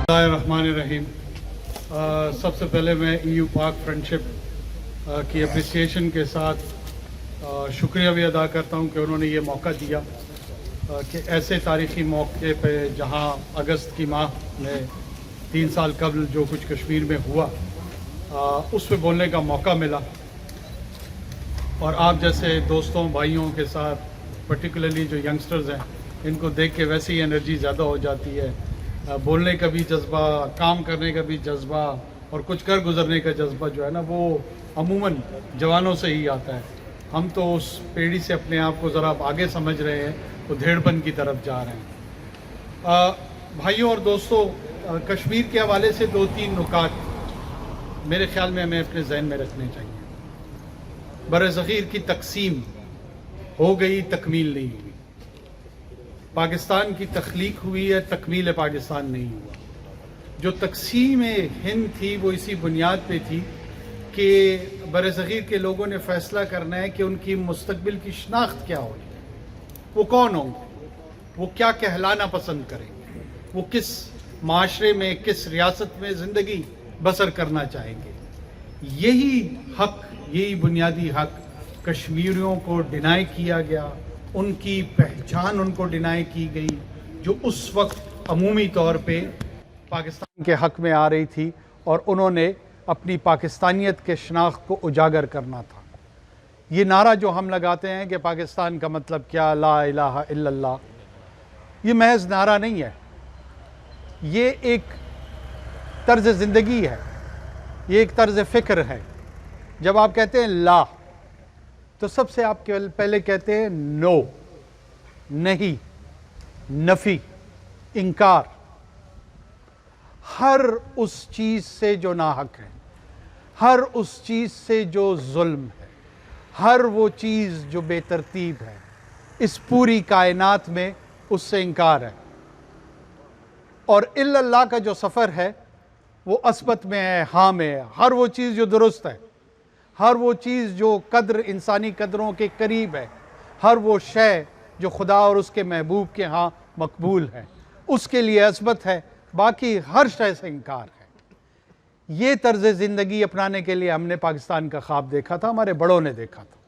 बिस्मिल्लाहिर्रहमानिर्रहीम। सबसे पहले मैं EU पाक फ्रेंडशिप की अप्रिसिएशन के साथ शुक्रिया भी अदा करता हूं कि उन्होंने ये मौका दिया कि ऐसे तारीख़ी मौके पे जहां अगस्त की माह में 3 साल कबल जो कुछ कश्मीर में हुआ उस पे बोलने का मौका मिला। और आप जैसे दोस्तों भाइयों के साथ पर्टिकुलरली जो यंगस्टर्स हैं इनको देख के वैसे ही एनर्जी ज़्यादा हो जाती है, बोलने का भी जज्बा, काम करने का भी जज्बा और कुछ कर गुजरने का जज्बा जो है ना वो अमूमन जवानों से ही आता है। हम तो उस पीढ़ी से अपने आप को ज़रा आगे समझ रहे हैं, वो धेड़पन की तरफ जा रहे हैं। भाइयों और दोस्तों, कश्मीर के हवाले से 2-3 नुकात मेरे ख्याल में हमें अपने जहन में रखने चाहिए। बर-ए-ज़ग़ीर की तक़सीम हो गई, तकमील नहीं हुई। पाकिस्तान की तख्लीक हुई है, तकमील पाकिस्तान नहीं हुआ। जो तकसीम हिंद थी वो इसी बुनियाद पे थी कि बर-ए-ज़ग़ीर के लोगों ने फ़ैसला करना है कि उनकी मुस्तक़बिल की शनाख्त क्या होगी, वो कौन होंगे, वो क्या कहलाना पसंद करेंगे, वो किस माशरे में, किस रियासत में ज़िंदगी बसर करना चाहेंगे। यही हक, यही बुनियादी हक कश्मीरियों को डिनाई किया गया, उनकी पहचान उनको डिनाई की गई जो उस वक्त अमूमी तौर पे पाकिस्तान के हक़ में आ रही थी और उन्होंने अपनी पाकिस्तानियत के शनाख्त को उजागर करना था। ये नारा जो हम लगाते हैं कि पाकिस्तान का मतलब क्या, ला इलाहा इल्लल्लाह, ये महज नारा नहीं है, ये एक तर्ज़ ज़िंदगी है, ये एक तर्ज़ फ़िक्र है। जब आप कहते हैं ला तो सबसे आप पहले कहते हैं नो, नहीं, नफ़ी, इनकार, हर उस चीज़ से जो नाहक है, हर उस चीज़ से जो जुल्म है, हर वो चीज़ जो बेतरतीब है, इस पूरी कायनात में उससे इनकार है। और इल्लल्लाह का जो सफ़र है वो अस्बत में है, हाँ में है। हर वो चीज़ जो दुरुस्त है, हर वो चीज़ जो कद्र इंसानी कदरों के करीब है, हर वो शय जो खुदा और उसके महबूब के यहाँ मकबूल है, उसके लिए अस्बत है, बाकी हर शय से इनकार है। ये तर्ज़ ज़िंदगी अपनाने के लिए हमने पाकिस्तान का ख्वाब देखा था, हमारे बड़ों ने देखा था।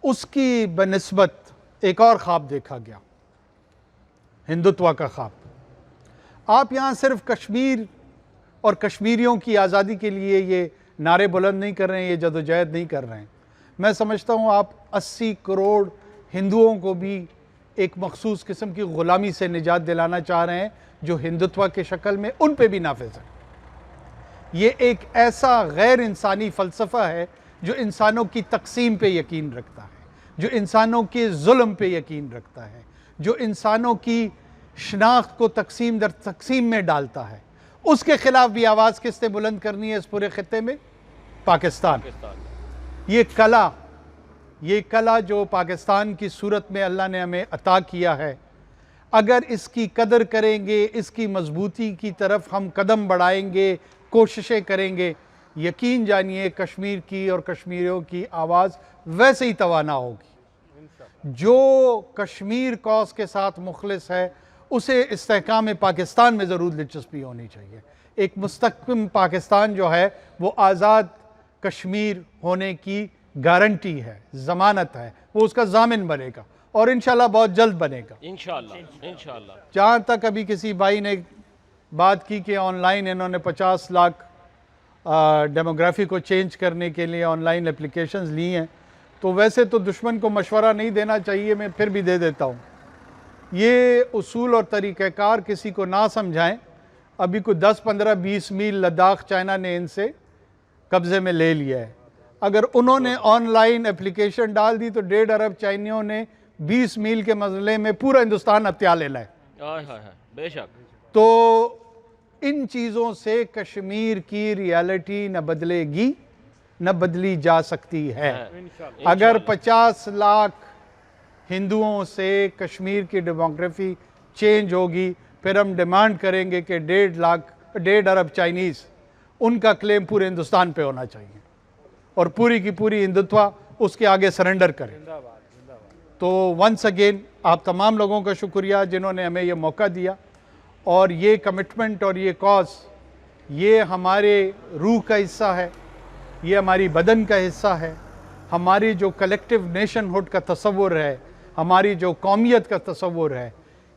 उसकी बनिस्बत एक और ख्वाब देखा गया, हिंदुत्व का ख्वाब। आप यहाँ सिर्फ कश्मीर और कश्मीरियों की आज़ादी के लिए ये नारे बुलंद नहीं कर रहे हैं, ये जदोजहद नहीं कर रहे हैं। मैं समझता हूँ आप 80 करोड़ हिंदुओं को भी एक मखसूस किस्म की ग़ुलामी से निजात दिलाना चाह रहे हैं जो हिंदुत्व के शक्ल में उन पे भी नाफिज है। ये एक ऐसा गैर इंसानी फ़लसफ़ा है जो इंसानों की तक़सीम पे यकीन रखता है, जो इंसानों के जुल्म पे यकीन रखता है, जो इंसानों की शनाख्त को तक़सीम दर तक़सीम में डालता है। उसके ख़िलाफ़ भी आवाज़ किसने बुलंद करनी है इस पूरे ख़ित्ते में? पाकिस्तान। ये कला जो पाकिस्तान की सूरत में अल्लाह ने हमें अता किया है, अगर इसकी कदर करेंगे, इसकी मजबूती की तरफ हम कदम बढ़ाएंगे, कोशिशें करेंगे, यकीन जानिए कश्मीर की और कश्मीरियों की आवाज़ वैसे ही तवाना होगी। जो कश्मीर कौस के साथ मुखलिस है उसे इस्तेहकाम पाकिस्तान में ज़रूर दिलचस्पी होनी चाहिए। एक मुस्तक़बिल पाकिस्तान जो है वो आज़ाद कश्मीर होने की गारंटी है, ज़मानत है, वो उसका ज़ामिन बनेगा और इंशाल्लाह बहुत जल्द बनेगा। इंशाल्लाह। जहाँ तक अभी किसी भाई ने बात की कि ऑनलाइन इन्होंने 50 लाख डेमोग्राफी को चेंज करने के लिए ऑनलाइन एप्लीकेशंस ली हैं, तो वैसे तो दुश्मन को मशवरा नहीं देना चाहिए, मैं फिर भी दे देता हूँ। ये उसूल और तरीक़ाकार किसी को ना समझाएं। अभी कोई 10, 15, 20 मील लद्दाख चाइना ने इनसे कब्ज़े में ले लिया है। अगर उन्होंने ऑनलाइन एप्लीकेशन डाल दी तो 1.5 अरब चाइनियों ने 20 मील के मसले में पूरा हिंदुस्तान हथियार लेना है। बेशक। तो इन चीज़ों से कश्मीर की रियलिटी न बदलेगी, न बदली जा सकती है। अगर 50 लाख हिंदुओं से कश्मीर की डेमोग्राफी चेंज होगी, फिर हम डिमांड करेंगे कि 1.5 अरब चाइनीज़, उनका क्लेम पूरे हिंदुस्तान पे होना चाहिए और पूरी की पूरी हिंदुत्व उसके आगे सरेंडर करें। तो वंस अगेन आप तमाम लोगों का शुक्रिया जिन्होंने हमें ये मौका दिया اور یہ کمٹمنٹ اور یہ کاز یہ ہمارے روح کا حصہ ہے، یہ ہماری بدن کا حصہ ہے، ہماری جو کلیکٹیو نیشن ہوڈ کا تصور ہے، ہماری جو قومیت کا تصور ہے،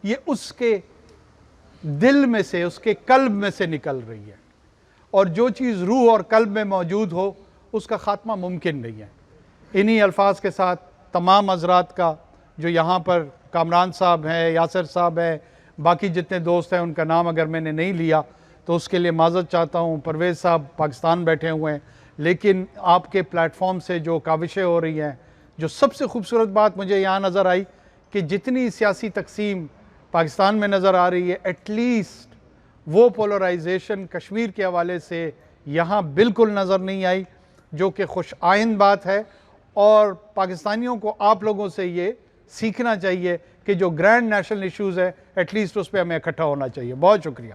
یہ اس کے دل میں سے، اس کے قلب میں سے نکل رہی ہے، اور جو چیز روح اور قلب میں موجود ہو اس کا خاتمہ ممکن نہیں ہے۔ انہی الفاظ کے ساتھ تمام حضرات کا جو یہاں پر کامران صاحب ہیں، یاسر صاحب ہیں، باقی جتنے دوست ہیں ان کا نام اگر میں نے نہیں لیا تو اس کے لیے معذرت چاہتا ہوں۔ پرویز صاحب پاکستان بیٹھے ہوئے ہیں، لیکن آپ کے پلیٹ فارم سے جو کاوشیں ہو رہی ہیں، جو سب سے خوبصورت بات مجھے یہاں نظر آئی کہ جتنی سیاسی تقسیم پاکستان میں نظر آ رہی ہے، ایٹ لیسٹ وہ پولرائزیشن کشمیر کے حوالے سے یہاں بالکل نظر نہیں آئی، جو کہ خوش آئند بات ہے، اور پاکستانیوں کو آپ لوگوں سے یہ سیکھنا چاہیے کہ جو گرینڈ نیشنل ایشوز ہے ایٹ لیسٹ اس پہ ہمیں اکٹھا ہونا چاہیے۔ بہت شکریہ۔